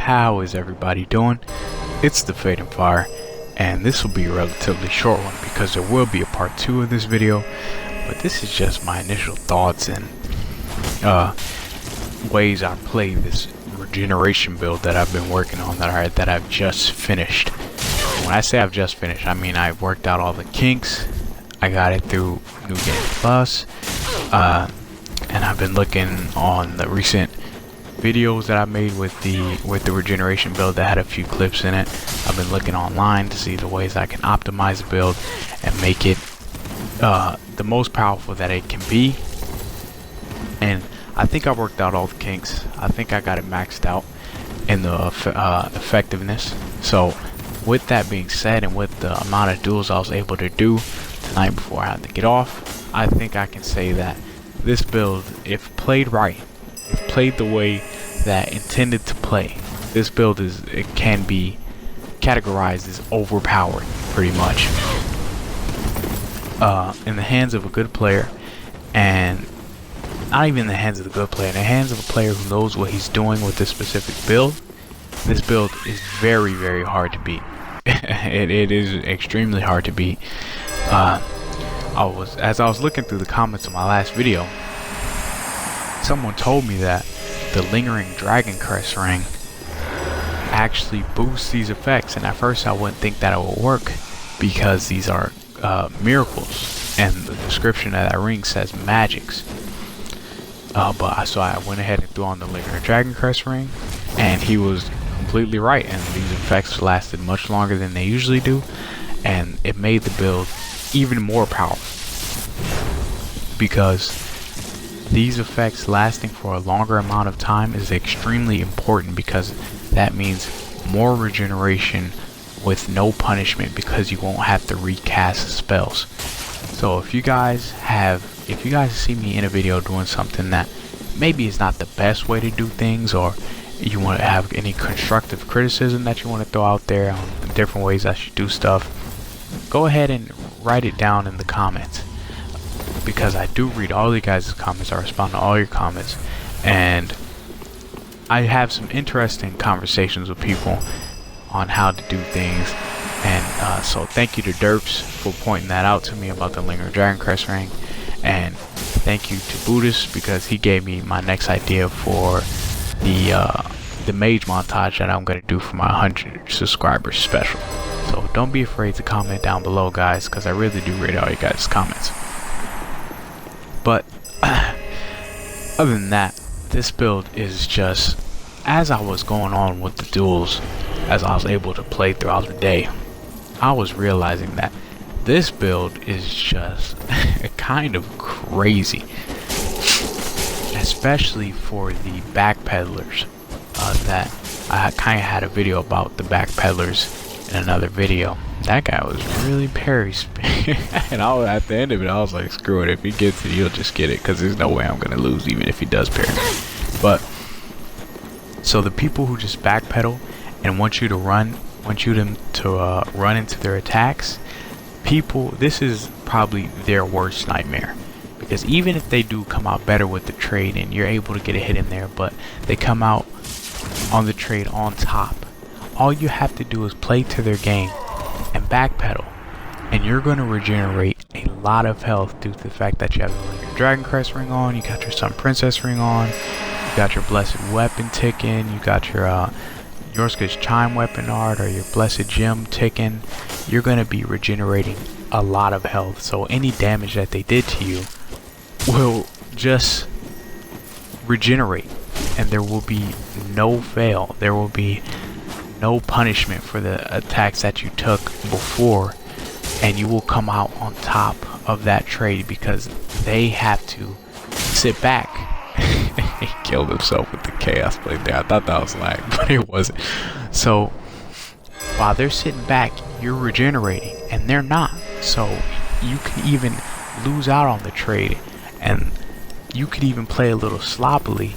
How is everybody doing? It's the Fade and Fire, and this will be a relatively short one because there will be a part 2 of this video, but this is just my initial thoughts and ways I play this regeneration build that I've been working on that I've just finished. When I say I've just finished, I mean I've worked out all the kinks. I got it through New Game Plus, and I've been looking on the recent videos that I made with the regeneration build that had a few clips in it. I've been looking online to see the ways I can optimize the build and make it the most powerful that it can be. And I think I worked out all the kinks. I think I got it maxed out in the effectiveness. So with that being said, and with the amount of duels I was able to do tonight before I had to get off, I think I can say that this build, if played right, if played the way that intended to play, this build can be categorized as overpowered pretty much in the hands of a good player, and not even in the hands of the good player, in the hands of a player who knows what he's doing with this specific build. This build is very, very hard to beat. it is extremely hard to beat. As I was looking through the comments of my last video, someone told me that the lingering dragon crest ring actually boosts these effects, and at first I wouldn't think that it would work because these are miracles and the description of that ring says magics. So I went ahead and threw on the lingering dragon crest ring, and he was completely right, and these effects lasted much longer than they usually do, and it made the build even more powerful because these effects lasting for a longer amount of time is extremely important, because that means more regeneration with no punishment, because you won't have to recast spells. So if you guys see me in a video doing something that maybe is not the best way to do things, or you want to have any constructive criticism that you want to throw out there on the different ways I should do stuff, go ahead and write it down in the comments, because I do read all you guys' comments. I respond to all your comments, and I have some interesting conversations with people on how to do things. And so thank you to Derps for pointing that out to me about the lingering dragon crest ring, and thank you to Buddhist because he gave me my next idea for the mage montage that I'm going to do for my 100 subscribers special. So don't be afraid to comment down below, guys, because I really do read all you guys' comments. But other than that, this build is just, as I was going on with the duels, as I was able to play throughout the day, I was realizing that this build is just kind of crazy, especially for the back-peddlers. That I kind of had a video about the back-peddlers in another video. That guy was really parry spam, and at the end of it I was like, screw it, if he gets it he'll just get it, because there's no way I'm gonna lose even if he does parry. But so the people who just backpedal and want them to run into their attacks, this is probably their worst nightmare, because even if they do come out better with the trade and you're able to get a hit in there, but they come out on the trade on top, all you have to do is play to their game and backpedal, and you're going to regenerate a lot of health due to the fact that you have your dragon crest ring on, you got your sun princess ring on, you got your blessed weapon ticking, you got your Yorska's chime weapon art or your blessed gem ticking. You're going to be regenerating a lot of health, so any damage that they did to you will just regenerate, and there will be no fail, there will be no punishment for the attacks that you took before, and you will come out on top of that trade because they have to sit back. He killed himself with the chaos blade there. I thought that was lag, but it wasn't. So while they're sitting back, you're regenerating and they're not, so you can even lose out on the trade, and you could even play a little sloppily,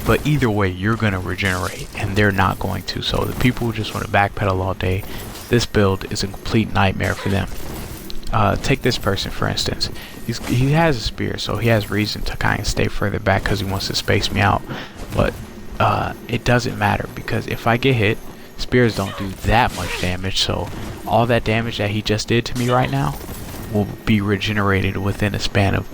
but either way you're gonna regenerate and they're not going to. So the people who just want to backpedal all day, this build is a complete nightmare for them. Take this person for instance. He has a spear, so he has reason to kind of stay further back because he wants to space me out. But it doesn't matter, because if I get hit, spears don't do that much damage, so all that damage that he just did to me right now will be regenerated within a span of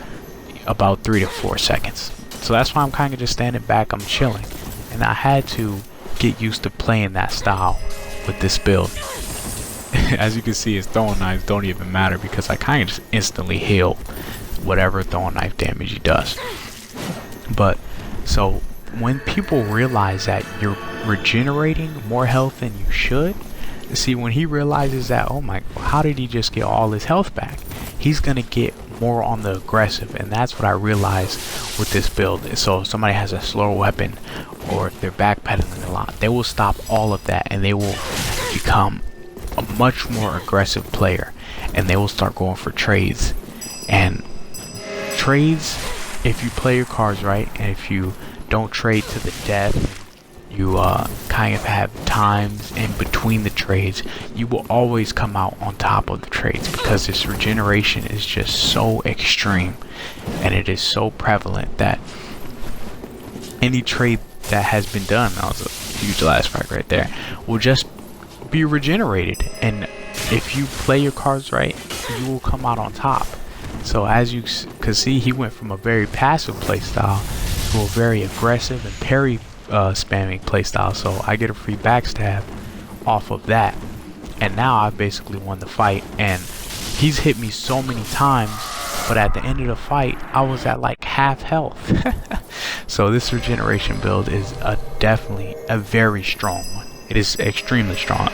about 3 to 4 seconds. So that's why I'm kind of just standing back, I'm chilling, and I had to get used to playing that style with this build. As you can see, his throwing knives don't even matter, because I kind of just instantly heal whatever throwing knife damage he does. But so when people realize that you're regenerating more health than you should, see, when he realizes that, oh my, how did he just get all his health back, he's gonna get more on the aggressive. And that's what I realized with this build. So if somebody has a slower weapon, or if they're backpedaling a lot, they will stop all of that and they will become a much more aggressive player, and they will start going for trades. And trades, if you play your cards right, and if you don't trade to the death, you kind of have times in between the trades, you will always come out on top of the trades, because this regeneration is just so extreme and it is so prevalent that any trade that has been done, that was a huge last frag right there, will just be regenerated. And if you play your cards right, you will come out on top. So as you can see, he went from a very passive playstyle to a very aggressive and parry spamming playstyle. So I get a free backstab off of that, and now I've basically won the fight. And he's hit me so many times, but at the end of the fight I was at like half health. So this regeneration build is definitely a very strong one. It is extremely strong,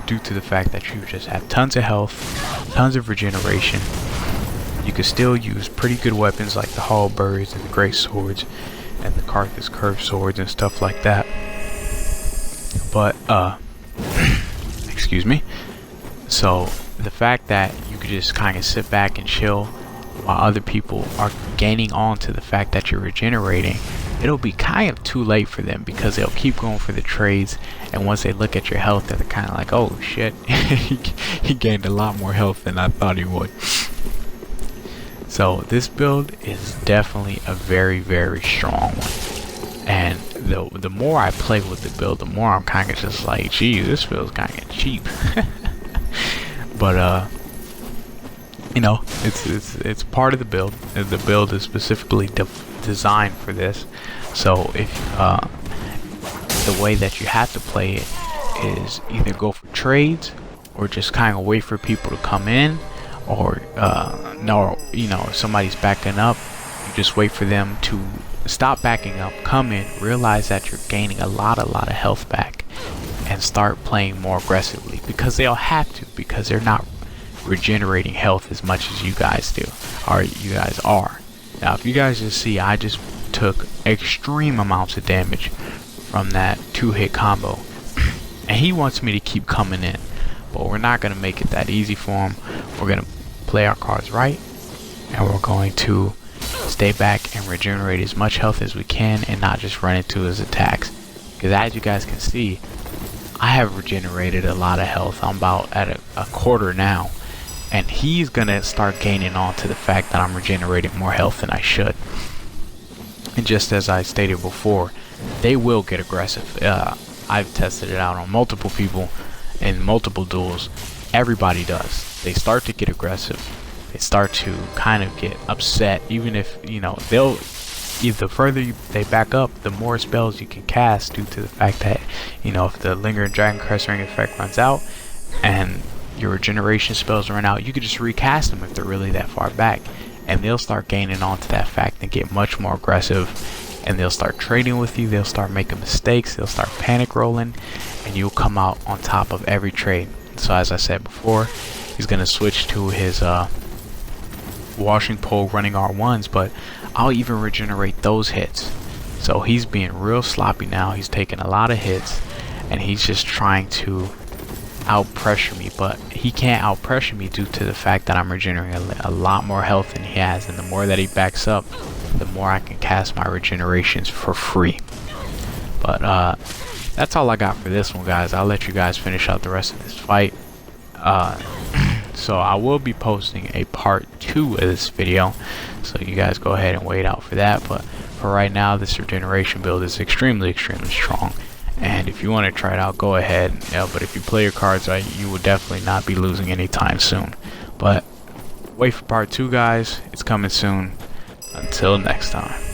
due to the fact that you just have tons of health, tons of regeneration. You can still use pretty good weapons like the halberds and the great swords and the Carthus curved swords and stuff like that. But excuse me. So the fact that you could just kind of sit back and chill while other people are gaining on to the fact that you're regenerating, it'll be kind of too late for them, because they'll keep going for the trades, and once they look at your health, they're kind of like, oh shit, he gained a lot more health than I thought he would. So this build is definitely a very, very strong one. And the more I play with the build, the more I'm kind of just like, geez, this feels kind of cheap. But you know, it's part of the build. The build is specifically designed for this. So if the way that you have to play it is either go for trades, or just kind of wait for people to come in, or no, you know, if somebody's backing up, you just wait for them to stop backing up, come in, realize that you're gaining a lot of health back, and start playing more aggressively, because they'll have to, because they're not regenerating health as much as you guys do, or you guys are. Now if you guys just see, I just took extreme amounts of damage from that 2-hit combo, and he wants me to keep coming in, but we're not going to make it that easy for him. We're going to play our cards right, and we're going to stay back and regenerate as much health as we can, and not just run into his attacks, because as you guys can see, I have regenerated a lot of health. I'm about at a quarter now, and he's gonna start gaining on to the fact that I'm regenerating more health than I should. And just as I stated before, they will get aggressive. I've tested it out on multiple people in multiple duels. Everybody does. They start to get aggressive. They start to kind of get upset, even if, you know, they'll, the further they back up, the more spells you can cast, due to the fact that, you know, if the lingering dragon crest ring effect runs out and your regeneration spells run out, you can just recast them if they're really that far back, and they'll start gaining on to that fact and get much more aggressive, and they'll start trading with you, they'll start making mistakes, they'll start panic rolling, and you'll come out on top of every trade. So as I said before, he's gonna switch to his washing pole running R1s, but I'll even regenerate those hits. So he's being real sloppy now. He's taking a lot of hits, and he's just trying to out pressure me, but he can't out pressure me due to the fact that I'm regenerating a lot more health than he has, and the more that he backs up, the more I can cast my regenerations for free. But that's all I got for this one, guys. I'll let you guys finish out the rest of this fight. So I will be posting a part 2 of this video, so you guys go ahead and wait out for that. But for right now, this regeneration build is extremely strong. And if you want to try it out, go ahead. But if you play your cards right, you will definitely not be losing anytime soon. But wait for part 2, guys. It's coming soon. Until next time.